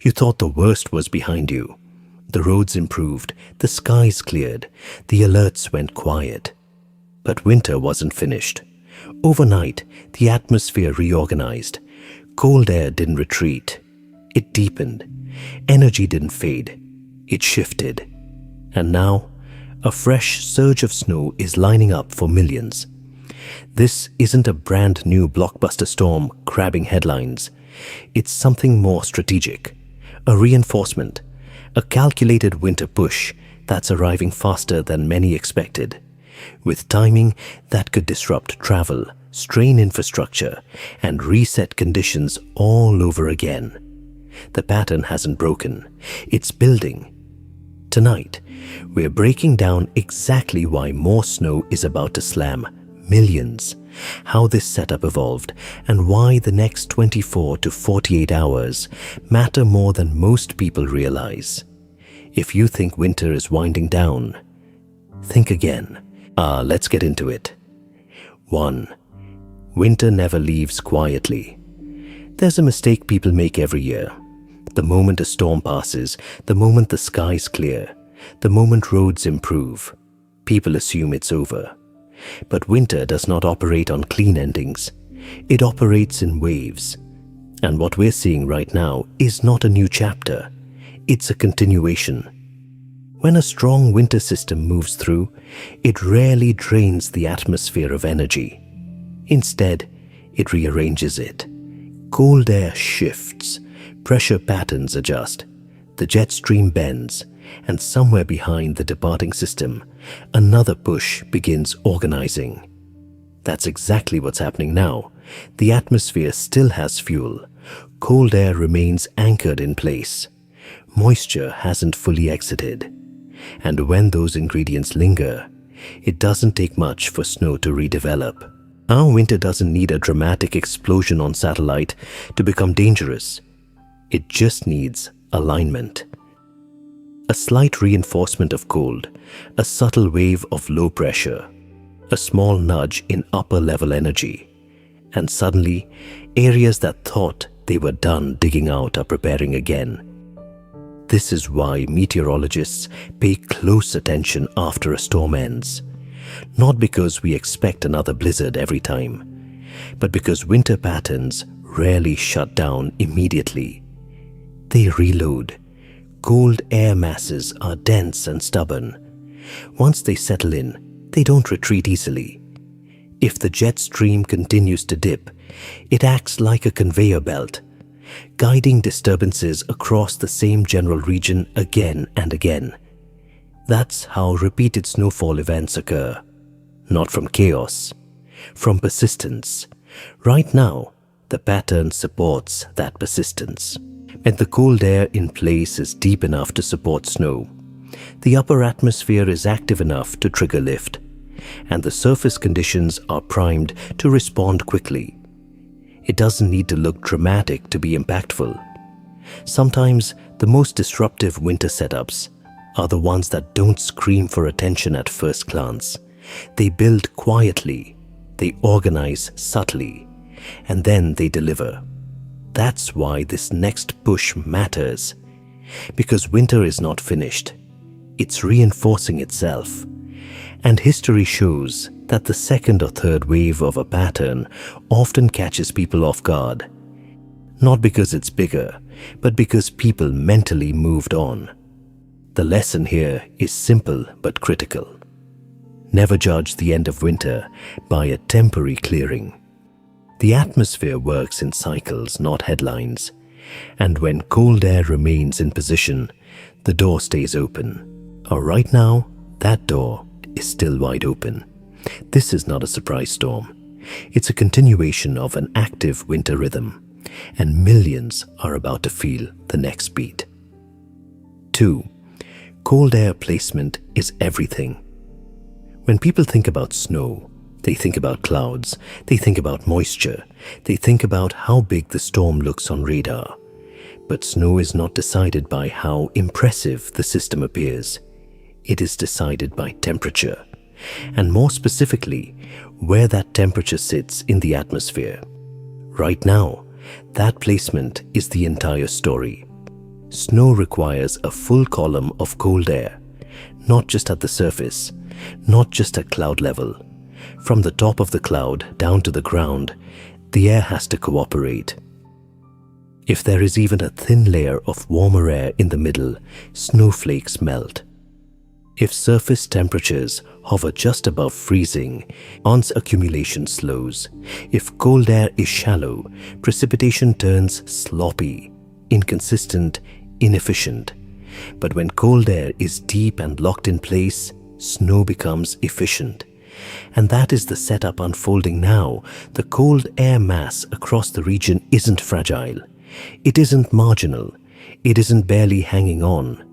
You thought the worst was behind you. The roads improved, the skies cleared, the alerts went quiet. But winter wasn't finished. Overnight, the atmosphere reorganized. Cold air didn't retreat. It deepened. Energy didn't fade. It shifted. And now, a fresh surge of snow is lining up for millions. This isn't a brand new blockbuster storm grabbing headlines. It's something more strategic. A reinforcement. A calculated winter push that's arriving faster than many expected, with timing that could disrupt travel, strain infrastructure, and reset conditions all over again. The pattern hasn't broken. It's building. Tonight, we're breaking down exactly why more snow is about to slam millions, how this setup evolved, and why the next 24 to 48 hours matter more than most people realize. If you think winter is winding down, think again. Let's get into it. 1. Winter never leaves quietly. There's a mistake people make every year. The moment a storm passes, the moment the skies clear, the moment roads improve, people assume it's over. But winter does not operate on clean endings. It operates in waves. And what we're seeing right now is not a new chapter. It's a continuation. When a strong winter system moves through, it rarely drains the atmosphere of energy. Instead, it rearranges it. Cold air shifts, pressure patterns adjust, the jet stream bends, and somewhere behind the departing system, another push begins organizing. That's exactly what's happening now. The atmosphere still has fuel. Cold air remains anchored in place. Moisture hasn't fully exited. And when those ingredients linger, it doesn't take much for snow to redevelop. Our winter doesn't need a dramatic explosion on satellite to become dangerous. It just needs alignment. A slight reinforcement of cold, a subtle wave of low pressure, a small nudge in upper-level energy, and suddenly, areas that thought they were done digging out are preparing again. This is why meteorologists pay close attention after a storm ends. Not because we expect another blizzard every time, but because winter patterns rarely shut down immediately. They reload. Cold air masses are dense and stubborn. Once they settle in, they don't retreat easily. If the jet stream continues to dip, it acts like a conveyor belt, guiding disturbances across the same general region again and again. That's how repeated snowfall events occur. Not from chaos, from persistence. Right now, the pattern supports that persistence. And the cold air in place is deep enough to support snow. The upper atmosphere is active enough to trigger lift, and the surface conditions are primed to respond quickly. It doesn't need to look dramatic to be impactful. Sometimes the most disruptive winter setups are the ones that don't scream for attention at first glance. They build quietly, they organize subtly, and then they deliver. That's why this next push matters. Because winter is not finished. It's reinforcing itself. And history shows that the second or third wave of a pattern often catches people off guard. Not because it's bigger, but because people mentally moved on. The lesson here is simple but critical. Never judge the end of winter by a temporary clearing. The atmosphere works in cycles, not headlines. And when cold air remains in position, the door stays open. Right now, that door is still wide open. This is not a surprise storm. It's a continuation of an active winter rhythm, and millions are about to feel the next beat. 2. Cold air placement is everything. When people think about snow, they think about clouds, they think about moisture, they think about how big the storm looks on radar. But snow is not decided by how impressive the system appears. It is decided by temperature, and more specifically, where that temperature sits in the atmosphere. Right now, that placement is the entire story. Snow requires a full column of cold air, not just at the surface, not just at cloud level. From the top of the cloud down to the ground, the air has to cooperate. If there is even a thin layer of warmer air in the middle, snowflakes melt. If surface temperatures hover just above freezing, once accumulation slows. If cold air is shallow, precipitation turns sloppy, inconsistent, inefficient. But when cold air is deep and locked in place, snow becomes efficient. And that is the setup unfolding now. The cold air mass across the region isn't fragile. It isn't marginal. It isn't barely hanging on.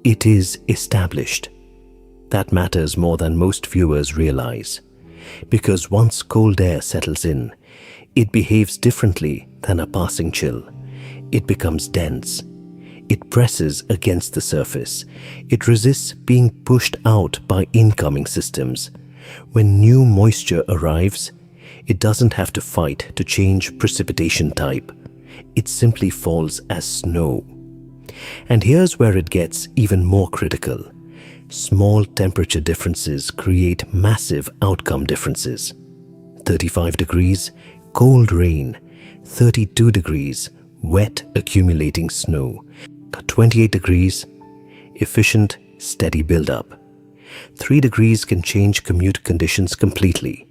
It is established. That matters more than most viewers realize. Because once cold air settles in, it behaves differently than a passing chill. It becomes dense. It presses against the surface. It resists being pushed out by incoming systems. When new moisture arrives, it doesn't have to fight to change precipitation type. It simply falls as snow. And here's where it gets even more critical. Small temperature differences create massive outcome differences. 35 degrees, cold rain. 32 degrees, wet accumulating snow. 28 degrees, efficient, steady buildup. 3 degrees can change commute conditions completely.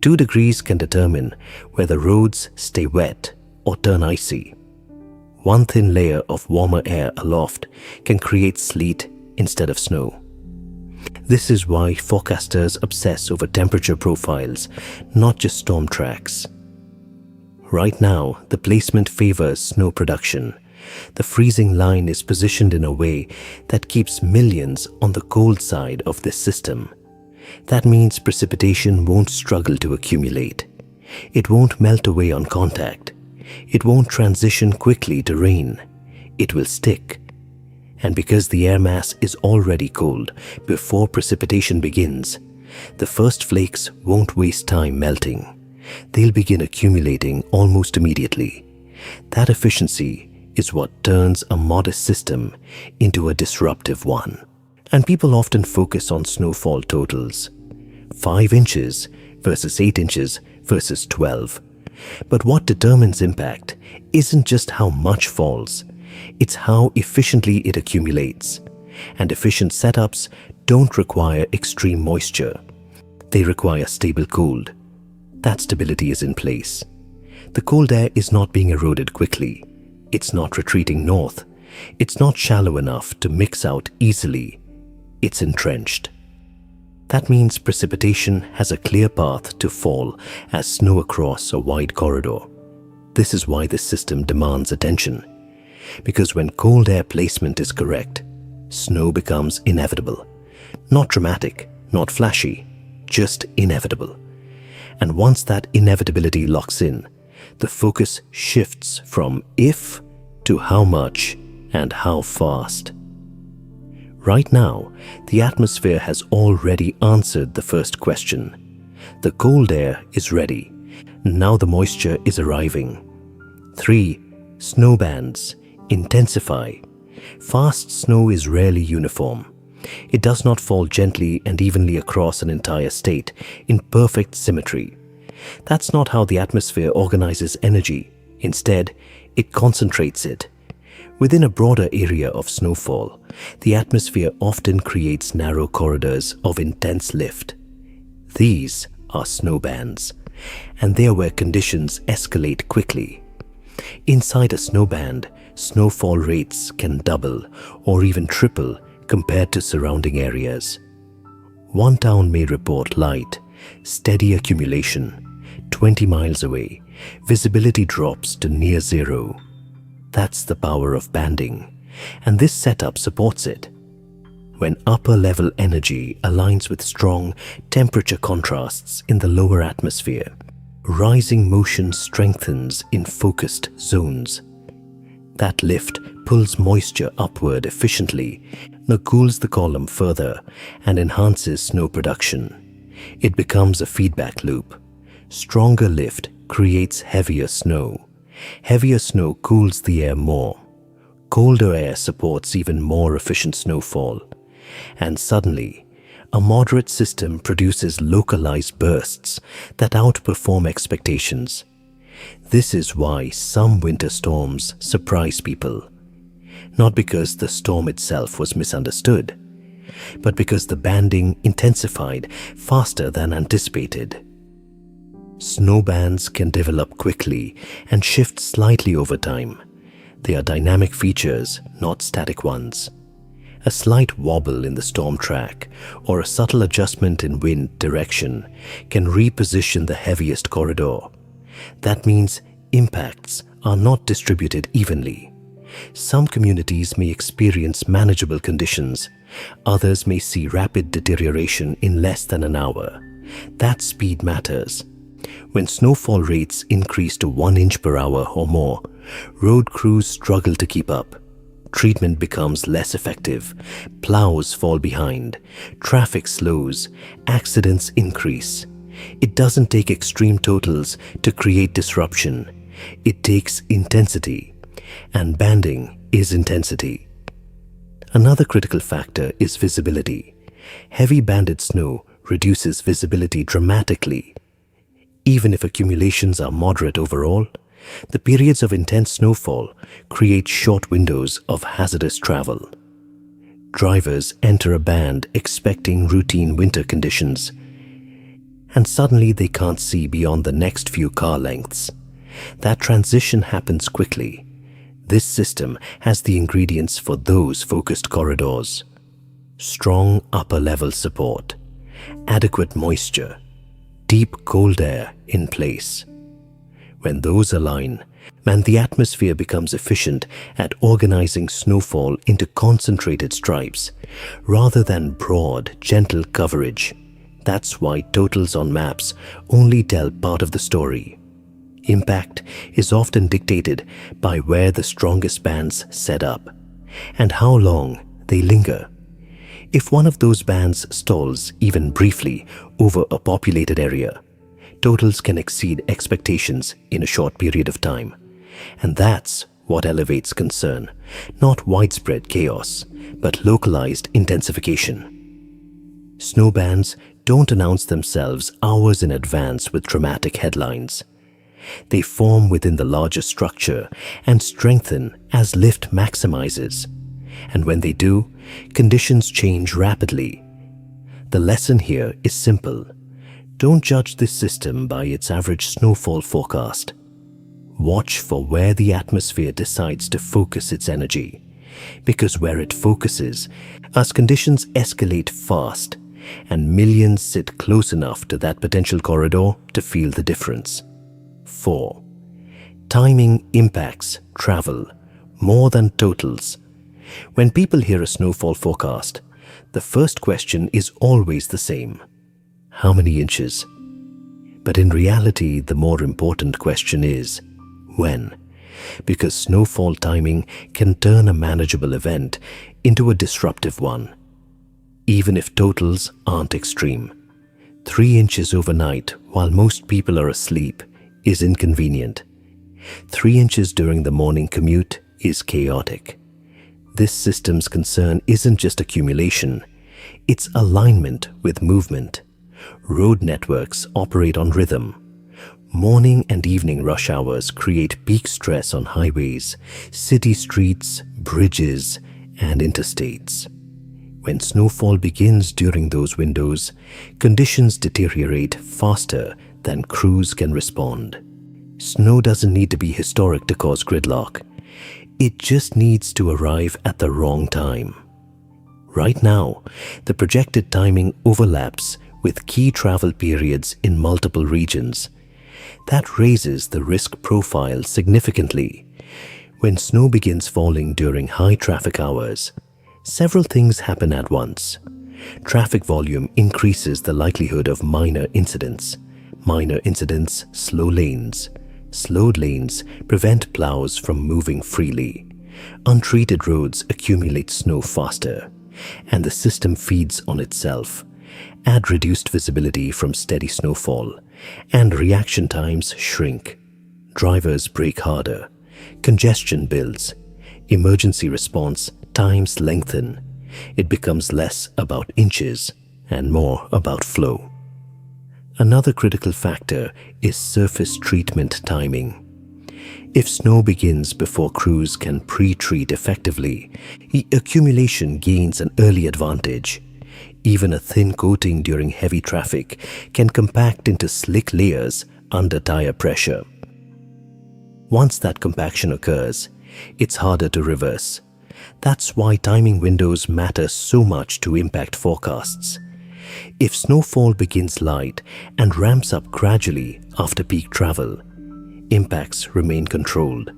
2 degrees can determine whether roads stay wet or turn icy. One thin layer of warmer air aloft can create sleet instead of snow. This is why forecasters obsess over temperature profiles, not just storm tracks. Right now, the placement favors snow production. The freezing line is positioned in a way that keeps millions on the cold side of this system. That means precipitation won't struggle to accumulate. It won't melt away on contact. It won't transition quickly to rain. It will stick. And because the air mass is already cold before precipitation begins, the first flakes won't waste time melting. They'll begin accumulating almost immediately. That efficiency is what turns a modest system into a disruptive one. And people often focus on snowfall totals. 5 inches versus 8 inches versus 12. But what determines impact isn't just how much falls, it's how efficiently it accumulates. And efficient setups don't require extreme moisture. They require stable cold. That stability is in place. The cold air is not being eroded quickly. It's not retreating north. It's not shallow enough to mix out easily. It's entrenched. That means precipitation has a clear path to fall as snow across a wide corridor. This is why this system demands attention. Because when cold air placement is correct, snow becomes inevitable. Not dramatic, not flashy, just inevitable. And once that inevitability locks in, the focus shifts from if to how much and how fast. Right now, the atmosphere has already answered the first question. The cold air is ready. Now the moisture is arriving. 3. Snow bands. Intensify. Fast snow is rarely uniform. It does not fall gently and evenly across an entire state in perfect symmetry. That's not how the atmosphere organizes energy. Instead, it concentrates it. Within a broader area of snowfall, the atmosphere often creates narrow corridors of intense lift. These are snow bands, and they are where conditions escalate quickly. Inside a snow band, snowfall rates can double or even triple compared to surrounding areas. One town may report light, steady accumulation. 20 miles away, visibility drops to near zero. That's the power of banding, and this setup supports it. When upper-level energy aligns with strong temperature contrasts in the lower atmosphere, rising motion strengthens in focused zones. That lift pulls moisture upward efficiently, cools the column further, and enhances snow production. It becomes a feedback loop. Stronger lift creates heavier snow. Heavier snow cools the air more. Colder air supports even more efficient snowfall. And suddenly, a moderate system produces localized bursts that outperform expectations. This is why some winter storms surprise people. Not because the storm itself was misunderstood, but because the banding intensified faster than anticipated. Snow bands can develop quickly and shift slightly over time. They are dynamic features, not static ones. A slight wobble in the storm track or a subtle adjustment in wind direction can reposition the heaviest corridor. That means impacts are not distributed evenly. Some communities may experience manageable conditions. Others may see rapid deterioration in less than an hour. That speed matters. When snowfall rates increase to 1 inch per hour or more, road crews struggle to keep up. Treatment becomes less effective, plows fall behind, traffic slows, accidents increase. It doesn't take extreme totals to create disruption. It takes intensity, and banding is intensity. Another critical factor is visibility. Heavy banded snow reduces visibility dramatically. Even if accumulations are moderate overall, the periods of intense snowfall create short windows of hazardous travel. Drivers enter a band expecting routine winter conditions, and suddenly they can't see beyond the next few car lengths. That transition happens quickly. This system has the ingredients for those focused corridors: strong upper-level support, adequate moisture, deep cold air in place. When those align, the atmosphere becomes efficient at organizing snowfall into concentrated stripes rather than broad, gentle coverage. That's why totals on maps only tell part of the story. Impact is often dictated by where the strongest bands set up and how long they linger. If one of those bands stalls even briefly over a populated area, totals can exceed expectations in a short period of time. And that's what elevates concern, not widespread chaos, but localized intensification. Snow bands don't announce themselves hours in advance with dramatic headlines. They form within the larger structure and strengthen as lift maximizes. And when they do, conditions change rapidly. The lesson here is simple. Don't judge this system by its average snowfall forecast. Watch for where the atmosphere decides to focus its energy, because where it focuses, as conditions escalate fast, and millions sit close enough to that potential corridor to feel the difference. 4. Timing impacts travel more than totals. When people hear a snowfall forecast, the first question is always the same: how many inches? But in reality, the more important question is when, because snowfall timing can turn a manageable event into a disruptive one. Even if totals aren't extreme, 3 inches overnight while most people are asleep is inconvenient. 3 inches during the morning commute is chaotic. This system's concern isn't just accumulation, it's alignment with movement. Road networks operate on rhythm. Morning and evening rush hours create peak stress on highways, city streets, bridges, and interstates. When snowfall begins during those windows, conditions deteriorate faster than crews can respond. Snow doesn't need to be historic to cause gridlock. It just needs to arrive at the wrong time. Right now, the projected timing overlaps with key travel periods in multiple regions. That raises the risk profile significantly. When snow begins falling during high traffic hours, several things happen at once. Traffic volume increases the likelihood of minor incidents. Minor incidents slow lanes. Slowed lanes prevent plows from moving freely. Untreated roads accumulate snow faster, and the system feeds on itself. Add reduced visibility from steady snowfall, and reaction times shrink. Drivers brake harder. Congestion builds. emergency response times lengthen. It becomes less about inches and more about flow. Another critical factor is surface treatment timing. If snow begins before crews can pre-treat effectively, the accumulation gains an early advantage. Even a thin coating during heavy traffic can compact into slick layers under tire pressure. Once that compaction occurs, it's harder to reverse. That's why timing windows matter so much to impact forecasts. If snowfall begins light and ramps up gradually after peak travel, impacts remain controlled.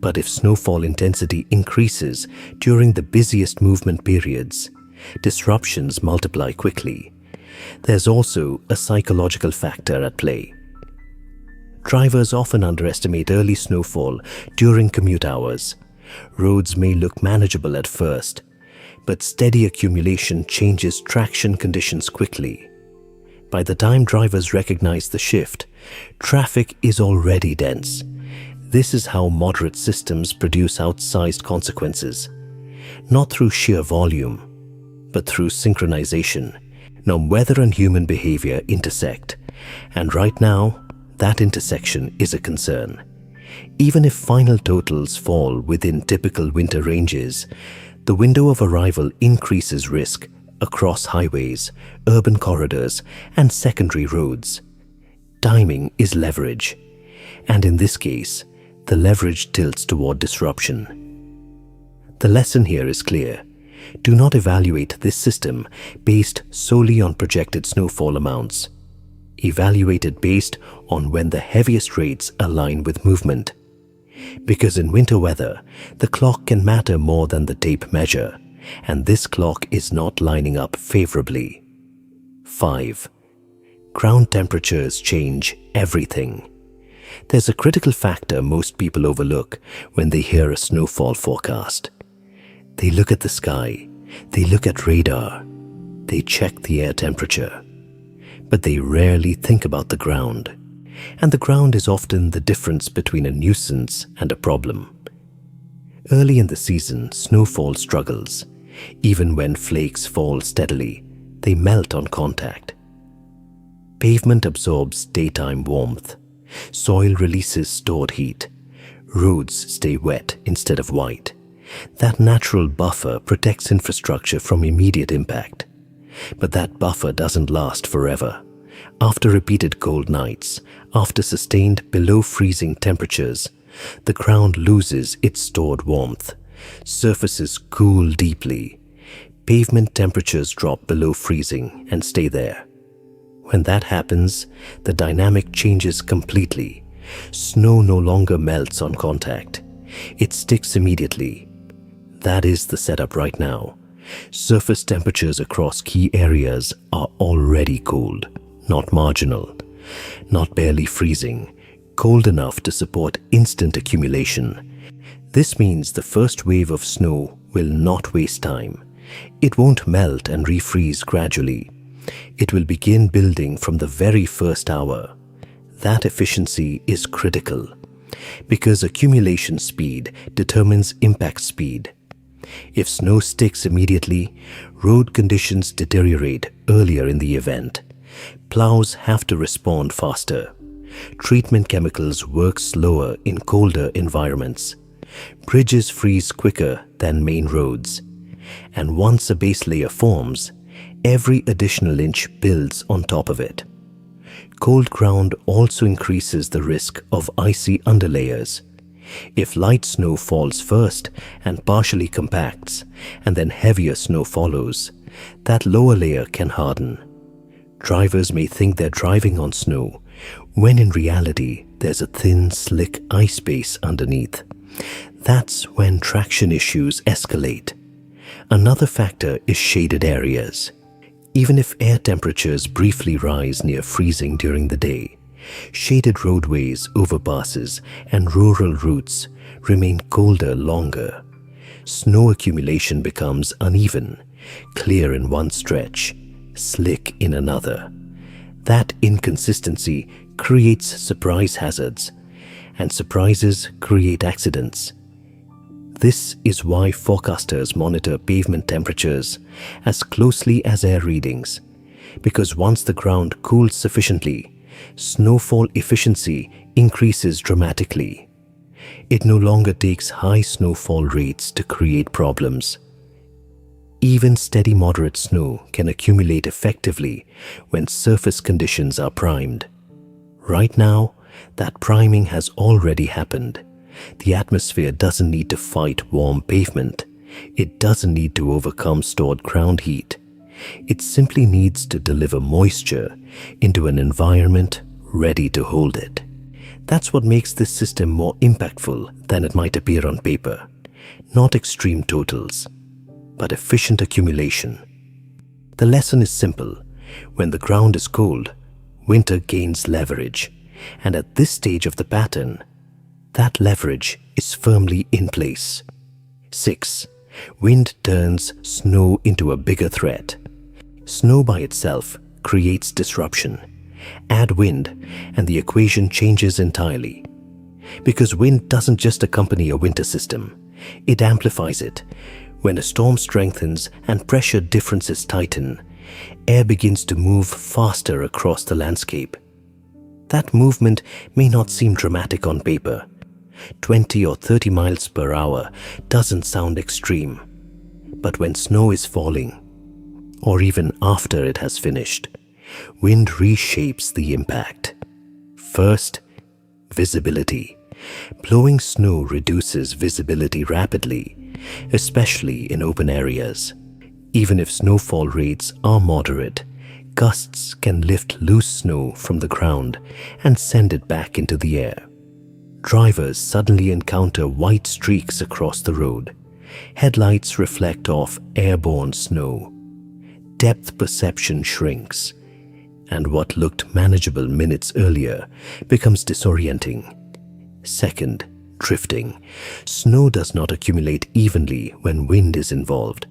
But if snowfall intensity increases during the busiest movement periods, disruptions multiply quickly. There's also a psychological factor at play. Drivers often underestimate early snowfall during commute hours. Roads may look manageable at first, but steady accumulation changes traction conditions quickly. By the time drivers recognize the shift, traffic is already dense. This is how moderate systems produce outsized consequences, not through sheer volume, but through synchronization. Now, weather and human behavior intersect, and right now, that intersection is a concern. Even if final totals fall within typical winter ranges, the window of arrival increases risk across highways, urban corridors, and secondary roads. Timing is leverage, and in this case, the leverage tilts toward disruption. The lesson here is clear. Do not evaluate this system based solely on projected snowfall amounts. Evaluate it based on when the heaviest rates align with movement. Because in winter weather, the clock can matter more than the tape measure, and this clock is not lining up favorably. 5. Ground temperatures change everything. There's a critical factor most people overlook when they hear a snowfall forecast. They look at the sky, they look at radar, they check the air temperature, but they rarely think about the ground. And the ground is often the difference between a nuisance and a problem. Early in the season, snowfall struggles. Even when flakes fall steadily, they melt on contact. Pavement absorbs daytime warmth. Soil releases stored heat. Roads stay wet instead of white. That natural buffer protects infrastructure from immediate impact. But that buffer doesn't last forever. After repeated cold nights, after sustained below freezing temperatures, the ground loses its stored warmth. Surfaces cool deeply. Pavement temperatures drop below freezing and stay there. When that happens, the dynamic changes completely. Snow no longer melts on contact. It sticks immediately. That is the setup right now. Surface temperatures across key areas are already cold, not marginal, not barely freezing, cold enough to support instant accumulation. This means the first wave of snow will not waste time. It won't melt and refreeze gradually. It will begin building from the very first hour. That efficiency is critical, because accumulation speed determines impact speed. If snow sticks immediately, road conditions deteriorate earlier in the event. Plows have to respond faster. Treatment chemicals work slower in colder environments. Bridges freeze quicker than main roads. And once a base layer forms, every additional inch builds on top of it. Cold ground also increases the risk of icy underlayers. If light snow falls first and partially compacts, and then heavier snow follows, that lower layer can harden. Drivers may think they're driving on snow, when in reality there's a thin, slick ice base underneath. That's when traction issues escalate. Another factor is shaded areas. Even if air temperatures briefly rise near freezing during the day, shaded roadways, overpasses, and rural routes remain colder longer. Snow accumulation becomes uneven, clear in one stretch, slick in another. That inconsistency creates surprise hazards, and surprises create accidents. This is why forecasters monitor pavement temperatures as closely as air readings, because once the ground cools sufficiently, snowfall efficiency increases dramatically. It no longer takes high snowfall rates to create problems. Even steady moderate snow can accumulate effectively when surface conditions are primed. Right now, that priming has already happened. The atmosphere doesn't need to fight warm pavement. It doesn't need to overcome stored ground heat. It simply needs to deliver moisture into an environment ready to hold it. That's what makes this system more impactful than it might appear on paper. Not extreme totals, but efficient accumulation. The lesson is simple. When the ground is cold, winter gains leverage, and at this stage of the pattern, that leverage is firmly in place. 6. Wind turns snow into a bigger threat. Snow by itself creates disruption. Add wind, and the equation changes entirely. Because wind doesn't just accompany a winter system, it amplifies it. When a storm strengthens and pressure differences tighten, air begins to move faster across the landscape. That movement may not seem dramatic on paper. 20 or 30 miles per hour doesn't sound extreme. But when snow is falling, or even after it has finished, wind reshapes the impact. First, visibility. Blowing snow reduces visibility rapidly, especially in open areas. Even if snowfall rates are moderate, gusts can lift loose snow from the ground and send it back into the air. Drivers suddenly encounter white streaks across the road. Headlights reflect off airborne snow. Depth perception shrinks, and what looked manageable minutes earlier becomes disorienting. Second, drifting. Snow does not accumulate evenly when wind is involved.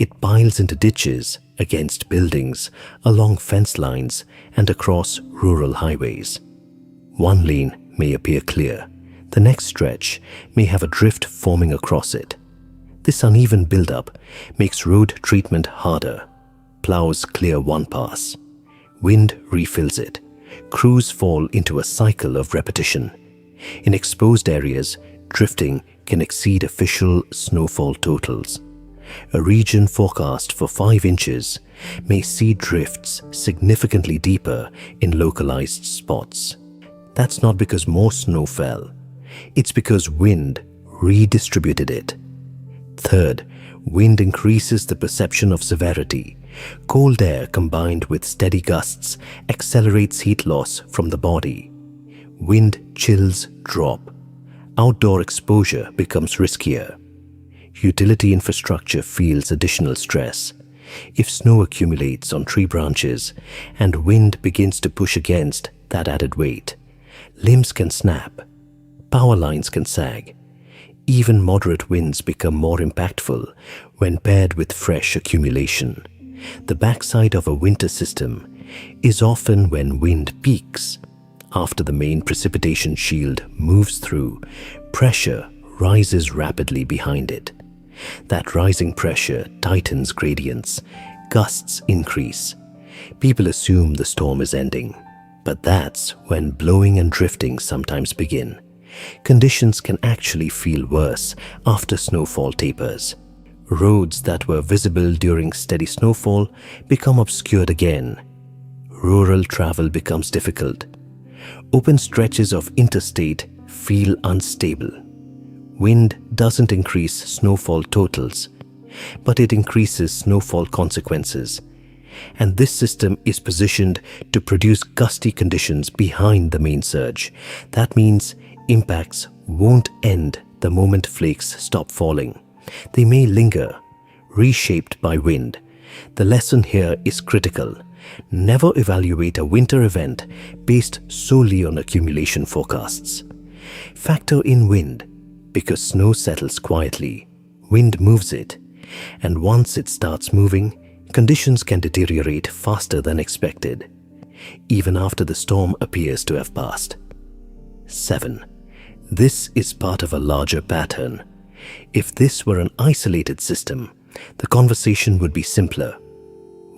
It piles into ditches, against buildings, along fence lines, and across rural highways. One lane may appear clear. The next stretch may have a drift forming across it. This uneven buildup makes road treatment harder. Plows clear one pass. Wind refills it. Crews fall into a cycle of repetition. In exposed areas, drifting can exceed official snowfall totals. A region forecast for 5 inches may see drifts significantly deeper in localized spots. That's not because more snow fell. It's because wind redistributed it. Third, wind increases the perception of severity. Cold air combined with steady gusts accelerates heat loss from the body. Wind chills drop. Outdoor exposure becomes riskier. Utility infrastructure feels additional stress. If snow accumulates on tree branches and wind begins to push against that added weight, limbs can snap. Power lines can sag. Even moderate winds become more impactful when paired with fresh accumulation. The backside of a winter system is often when wind peaks. After the main precipitation shield moves through, pressure rises rapidly behind it. That rising pressure tightens gradients, gusts increase. People assume the storm is ending, but that's when blowing and drifting sometimes begin. Conditions can actually feel worse after snowfall tapers. Roads that were visible during steady snowfall become obscured again. Rural travel becomes difficult. Open stretches of interstate feel unstable. Wind doesn't increase snowfall totals, but it increases snowfall consequences. And this system is positioned to produce gusty conditions behind the main surge. That means impacts won't end the moment flakes stop falling. They may linger, reshaped by wind. The lesson here is critical. Never evaluate a winter event based solely on accumulation forecasts. Factor in wind, because snow settles quietly. Wind moves it, and once it starts moving, conditions can deteriorate faster than expected, even after the storm appears to have passed. 7. This is part of a larger pattern. If this were an isolated system, the conversation would be simpler.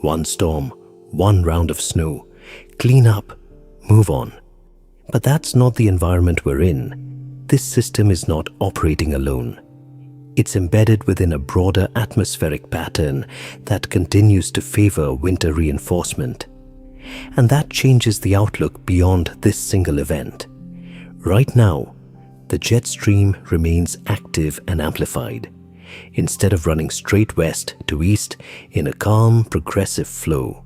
One storm, one round of snow, clean up, move on. But that's not the environment we're in. This system is not operating alone. It's embedded within a broader atmospheric pattern that continues to favor winter reinforcement. And that changes the outlook beyond this single event. Right now, the jet stream remains active and amplified. Instead of running straight west to east in a calm, progressive flow,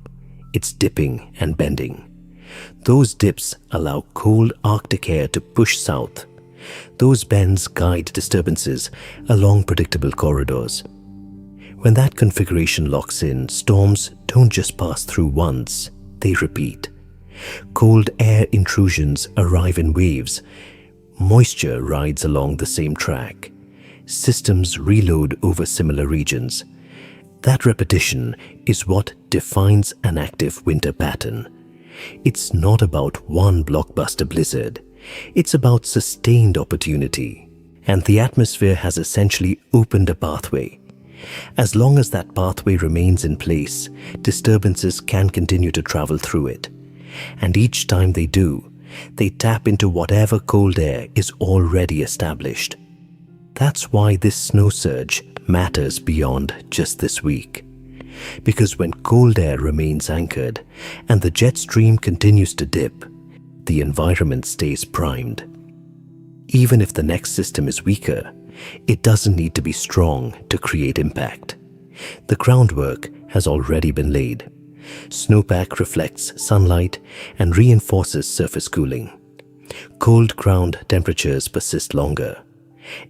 it's dipping and bending. Those dips allow cold Arctic air to push south. Those bends guide disturbances along predictable corridors. When that configuration locks in, storms don't just pass through once, they repeat. Cold air intrusions arrive in waves. Moisture rides along the same track. Systems reload over similar regions. That repetition is what defines an active winter pattern. It's not about one blockbuster blizzard. It's about sustained opportunity. And the atmosphere has essentially opened a pathway. As long as that pathway remains in place, disturbances can continue to travel through it. And each time they do, they tap into whatever cold air is already established. That's why this snow surge matters beyond just this week. Because when cold air remains anchored and the jet stream continues to dip, the environment stays primed. Even if the next system is weaker, it doesn't need to be strong to create impact. The groundwork has already been laid. Snowpack reflects sunlight and reinforces surface cooling. Cold ground temperatures persist longer.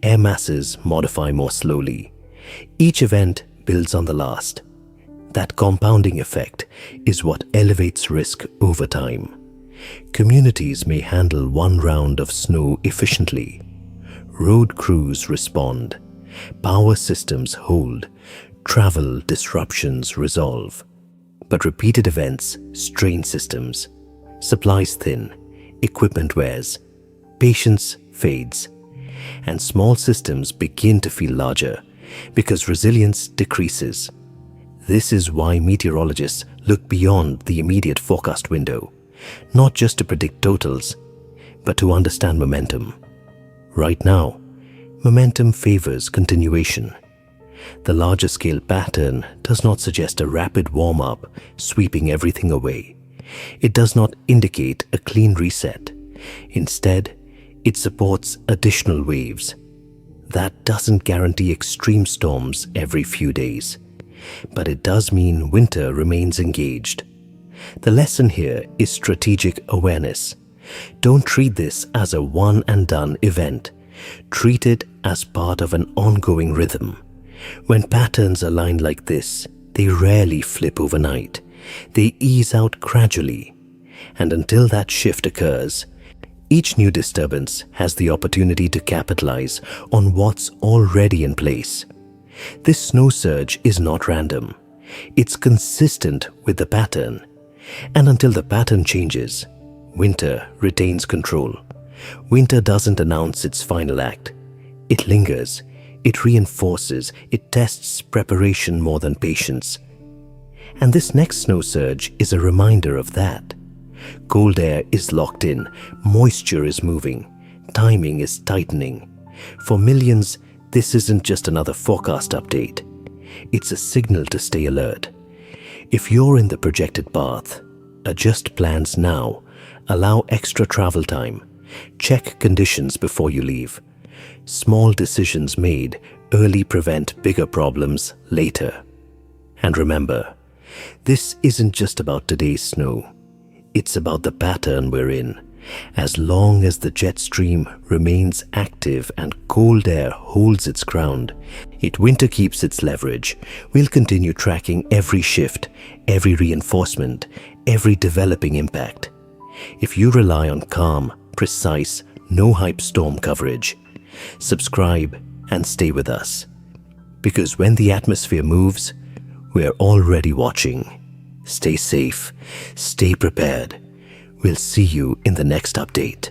Air masses modify more slowly. Each event builds on the last. That compounding effect is what elevates risk over time. Communities may handle one round of snow efficiently. Road crews respond. Power systems hold. Travel disruptions resolve. But repeated events strain systems. Supplies thin. Equipment wears. Patience fades. And small systems begin to feel larger because resilience decreases. This is why meteorologists look beyond the immediate forecast window, not just to predict totals, but to understand momentum. Right now, momentum favors continuation. The larger scale pattern does not suggest a rapid warm-up sweeping everything away. It does not indicate a clean reset. Instead, it supports additional waves. That doesn't guarantee extreme storms every few days, but it does mean winter remains engaged. The lesson here is strategic awareness. Don't treat this as a one-and-done event. Treat it as part of an ongoing rhythm. When patterns align like this, they rarely flip overnight. They ease out gradually. And until that shift occurs, each new disturbance has the opportunity to capitalize on what's already in place. This snow surge is not random. It's consistent with the pattern. And until the pattern changes, winter retains control. Winter doesn't announce its final act. It lingers. It reinforces. It tests preparation more than patience. And this next snow surge is a reminder of that. Cold air is locked in. Moisture is moving. Timing is tightening. For millions, this isn't just another forecast update. It's a signal to stay alert. If you're in the projected path, adjust plans now. Allow extra travel time. Check conditions before you leave. Small decisions made early prevent bigger problems later. And remember, this isn't just about today's snow. It's about the pattern we're in. As long as the jet stream remains active and cold air holds its ground, winter keeps its leverage. We'll continue tracking every shift, every reinforcement, every developing impact. If you rely on calm, precise, no-hype storm coverage, subscribe and stay with us. Because when the atmosphere moves, we're already watching. Stay safe, stay prepared. We'll see you in the next update.